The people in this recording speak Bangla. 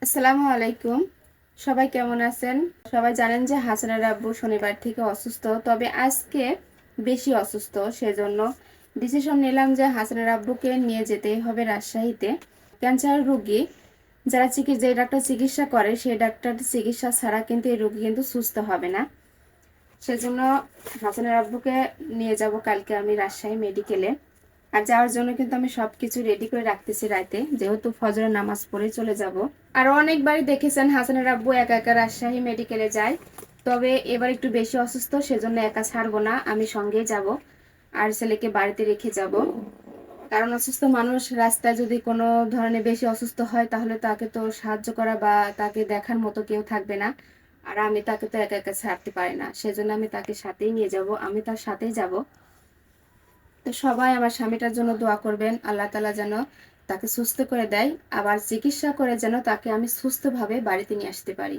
আসসালামু আলাইকুম। সবাই কেমন আছেন? সবাই জানেন যে হাসানের আব্বু শনিবার থেকে অসুস্থ, তবে আজকে বেশি অসুস্থ। সেজন্য ডিসিশন নিলাম যে হাসানের আব্বুকে নিয়ে যেতেই হবে রাজশাহীতে। ক্যান্সার রোগী যে ডাক্তার চিকিৎসা করে সেই ডাক্তার চিকিৎসা ছাড়া কিন্তু এই রোগী কিন্তু সুস্থ হবে না। সেজন্য হাসানের আব্বুকে নিয়ে যাব কালকে আমি রাজশাহী মেডিকেলে। আর যাওয়ার জন্য কিন্তু আমি সবকিছু রেডি করে রাখতেছি রাতে, যেহেতু ফজরের নামাজ পড়ে চলে যাব। আর অনেকবারই দেখেছেন হাসানের আব্বু একা একা রাজশাহী মেডিকেলে যায়, তবে এবার একটু বেশি অসুস্থ, সেজন্য একা ছাড়বো না, আমি সঙ্গেই যাব। আর ছেলেকে বাড়িতে রেখে যাব, কারণ অসুস্থ মানুষ রাস্তায় যদি কোনো ধরনের বেশি অসুস্থ হয় তাহলে তাকে তো সাহায্য করা বা তাকে দেখার মতো কেউ থাকবে না। আর আমি তাকে তো একা একা ছাড়তে পারি না, সেজন্য আমি তাকে সাথেই নিয়ে যাব, আমি তার সাথেই যাব। তো সবাই আমার স্বামীটার জন্য দোয়া করবেন, আল্লাহ তাআলা যেন তাকে সুস্থ করে দেয়, আবার চিকিৎসা করে যেন তাকে আমি সুস্থভাবে বাড়িতে নিয়ে আসতে পারি।